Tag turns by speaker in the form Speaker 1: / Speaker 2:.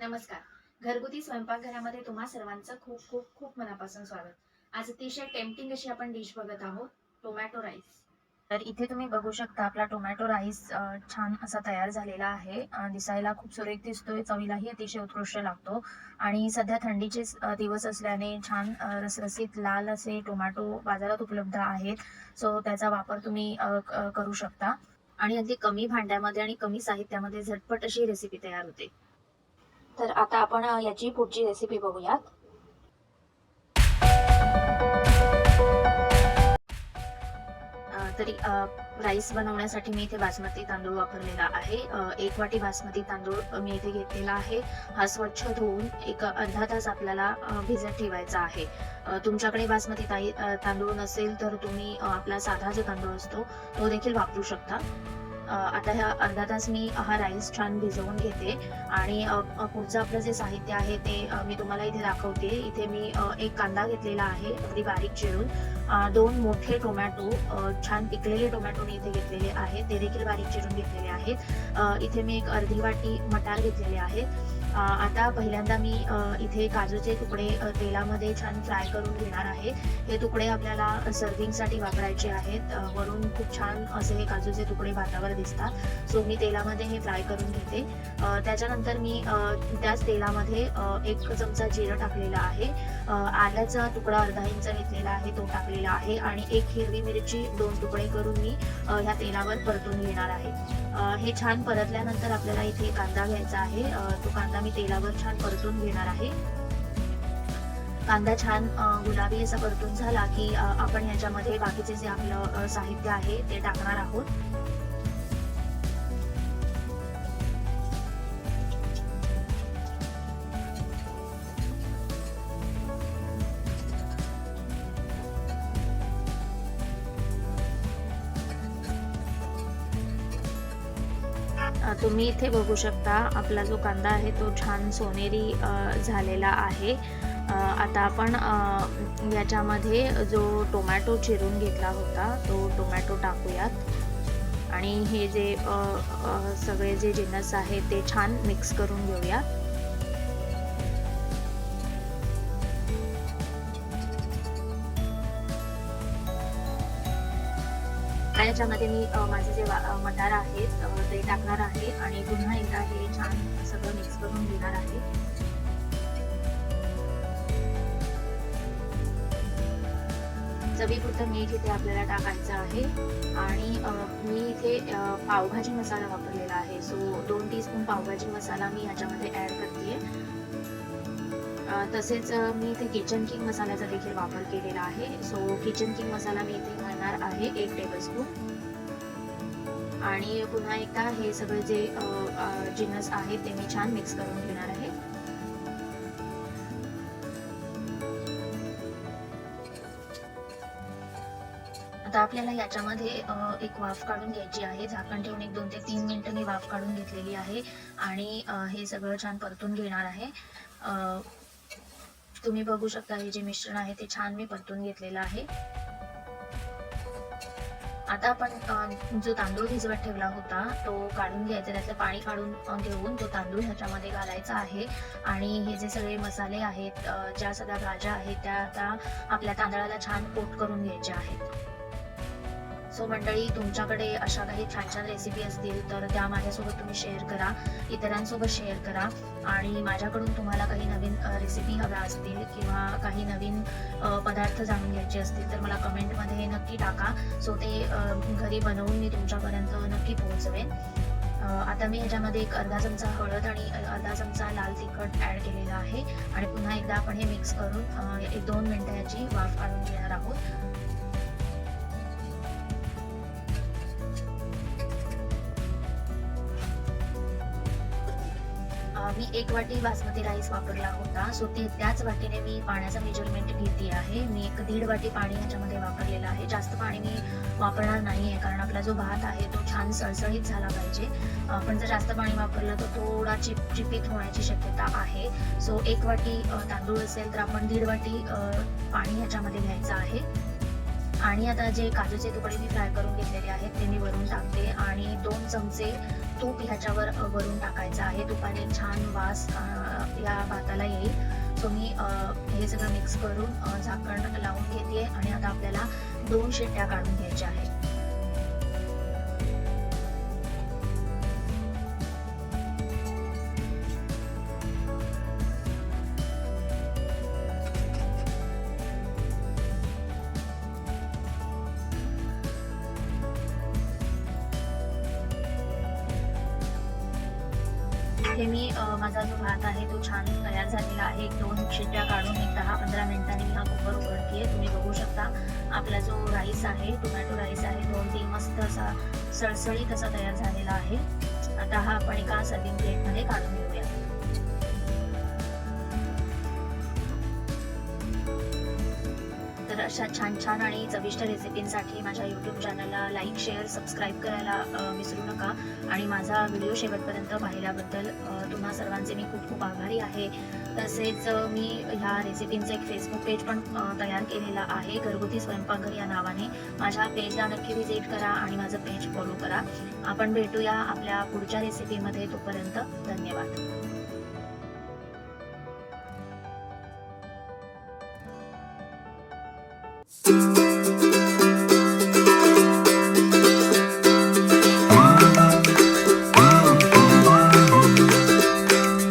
Speaker 1: नमस्कार. घरगुती स्वयंपाकघरामध्ये तुम्हा सर्वांचं खूप खूप खूप मनापासून स्वागत. आज अतिशय टेम्प्टिंग अशी आपण डिश बघत आहोत, टोमॅटो राईस. तर इथे तुम्ही बघू शकता आपला टोमॅटो राईस छान असा तयार झालेला आहे. दिसायला खूप सुरेख दिसतोय, चवीलाही अतिशय उत्कृष्ट लागतो आणि सध्या थंडीचे दिवस असल्याने छान रसरशीत लाल असे टोमॅटो बाजारात उपलब्ध आहेत. सो त्याचा वापर तुम्ही करू शकता आणि अगदी कमी भांड्यामध्ये आणि कमी साहित्यामध्ये झटपट अशी रेसिपी तयार होते. तर आता आपण याची पुढची रेसिपी बघूयात. तरी राईस बनवण्यासाठी मी इथे बासमती तांदूळ वापरलेला आहे. 1 वाटी बासमती तांदूळ मी इथे घेतलेला आहे. हा स्वच्छ धुवून एक अर्धा तास आपल्याला भिजत ठेवायचा आहे. तुमच्याकडे बासमती तांदूळ नसेल तर तुम्ही आपला साधा जो तांदूळ असतो तो देखील वापरू शकता. आता ह्या अर्धा तास मी हा राईस छान भिजवून घेते आणि पुढचं आपलं जे साहित्य आहे ते मी तुम्हाला इथे दाखवते. इथे मी एक कांदा घेतलेला आहे अगदी बारीक चिरून. 2 मोठे टोमॅटो छान पिकलेले टोमॅटो मी इथे घेतलेले आहेत, ते देखील बारीक चिरून घेतलेले आहेत. इथे मी एक अर्धी वाटी मटार घेतलेले आहेत. आता पहिल्यांदा मी इथे काजूचे तुकडे तेलामध्ये छान फ्राय करून घेणार आहे. हे तुकडे आपल्याला सर्विंगसाठी वापरायचे आहेत. वरून खूप छान असे हे काजूचे तुकडे भातावर दिसतात. सो मी तेलामध्ये हे फ्राय करून घेते. त्याच्यानंतर मी त्याच तेलामध्ये 1 चमचा जिरं टाकलेला आहे. आल्याचा तुकडा अर्धा इंच घेतलेला आहे, तो टाकलेला आहे आणि 1 हिरवी मिरची 2 तुकडे करून मी ह्या तेलावर परतून घेणार आहे. हे छान परतल्यानंतर आपल्याला इथे कांदा घ्यायचा आहे. तो कांदा मी तेलावर छान परतून घेणार आहे. कांदा छान गुलाबी असा परतून झाला की आपण ह्याच्यामध्ये बाकीचे जे आपलं साहित्य आहे ते टाकणार आहोत. तुम्ही इथे बघू शकता आपला जो कांदा आहे तो छान सोनेरी झालेला आहे. आता आपण याच्यामध्ये जो टोमॅटो चिरून घेतला होता तो टोमॅटो टाकूयात आणि हे जे सगळे जे जिन्नस आहेत ते छान मिक्स करून घेऊया. याच्यामध्ये मी माझे जे मटार आहेत ते टाकणार आहे आणि पुन्हा एकदा हे छान सगळं मिक्स करून घेणार आहे. चवीपुरतं मीठ इथे आपल्याला टाकायचं आहे आणि मी इथे पावभाजी मसाला वापरलेला आहे. सो 2 टीस्पून पावभाजी मसाला मी याच्यामध्ये ॲड करते. तसेच मी इथे किचन किंग मसाल्याचा देखील वापर केलेला आहे. सो किचन किंग मसाला मी इथे घालणार आहे 1 टेबलस्पून आणि पुन्हा एकदा हे सगळे जे जिन्नस आहेत ते मी छान मिक्स करून घेणार आहे. आता आपल्याला याच्यामध्ये एक वाफ काढून घ्यायची आहे. झाकण ठेवून 1 2 ते 3 मिनिटं मी वाफ काढून घेतलेली आहे आणि हे सगळं छान परतून घेणार आहे. तुम्ही बघू शकता हे जे मिश्रण आहे ते छान मी परतून घेतलेलं आहे. आता आपण जो तांदूळ भिजवत ठेवला होता तो काढून घ्यायचा, त्यातलं पाणी काढून घेऊन तो तांदूळ ह्याच्यामध्ये घालायचा आहे आणि हे जे सगळे मसाले आहेत, ज्या सगळ्या भाज्या आहेत त्या आता आपल्या तांदळाला छान कोट करून घ्यायच्या आहेत. सो मंडळी, तुमच्याकडे अशा काही छान छान रेसिपी असतील तर त्या माझ्यासोबत तुम्ही शेअर करा, इतरांसोबत शेअर करा आणि माझ्याकडून तुम्हाला काही नवीन रेसिपी हव्या असतील किंवा काही नवीन पदार्थ जाणून घ्यायचे असतील तर मला कमेंटमध्ये नक्की टाका. सो ते घरी बनवून मी तुमच्यापर्यंत नक्की पोहोचवेन. आता मी ह्याच्यामध्ये एक अर्धा चमचा हळद आणि अर्धा चमचा लाल तिखट ॲड केलेला आहे आणि पुन्हा एकदा आपण हे मिक्स करून 1-2 मिनिटं याची वाफ काढून घेणार आहोत. मी 1 वाटी बासमती राईस वापरला होता. सो त्याच वाटीने मी पाण्याचा मेजरमेंट घेते आहे. मी 1-1.5 वाटी पाणी ह्याच्यामध्ये वापरलेलं आहे. जास्त पाणी मी वापरणार नाही आहे कारण आपला जो भात आहे तो छान सळसळीत झाला पाहिजे. पण जर जास्त पाणी वापरलं तर थोडा चिपचिपीत होण्याची शक्यता आहे. सो 1 वाटी तांदूळ असेल तर आपण 1.5 वाटी पाणी ह्याच्यामध्ये घ्यायचं आहे. आणि आता जे काजूचे तुकडे मी फ्राय करून घेतलेले आहेत ते मी वरून टाकते आणि 2 चमचे तूप ह्याच्यावर वरून टाकायचं आहे. तुपाने छान वास या भाताला येईल. सो मी हे सगळं मिक्स करून झाकण लावून घेते आणि आता आपल्याला 2 शिट्ट्या काढून घ्यायच्या आहेत. हे मी माझा जो भात आहे तो छान तयार झालेला आहे. 2 शिट्ट्या काढून एक 10-15 मिनिटांनी मी हा कुकर उघडते. तुम्ही बघू शकता आपला जो राईस आहे, टोमॅटो राईस आहे, तो अगदी मस्त असा सळसळीत असा तयार झालेला आहे. आता हा आपण एका सर्विंग प्लेटमध्ये काढून घेऊया. तर अशा छान छान आणि चविष्ट रेसिपींसाठी माझ्या यूट्यूब चॅनलला लाईक, शेअर, सबस्क्राईब करायला विसरू नका. आणि माझा व्हिडिओ शेवटपर्यंत पाहिल्याबद्दल तुम्हा सर्वांचे मी खूप खूप आभारी आहे. तसेच मी ह्या रेसिपींचं एक फेसबुक पेज पण तयार केलेला आहे, घरगुती स्वयंपाकघर या नावाने. माझ्या पेजला नक्की व्हिजिट करा आणि माझं पेज फॉलो करा. आपण भेटूया आपल्या पुढच्या रेसिपीमध्ये. तोपर्यंत धन्यवाद.
Speaker 2: Thank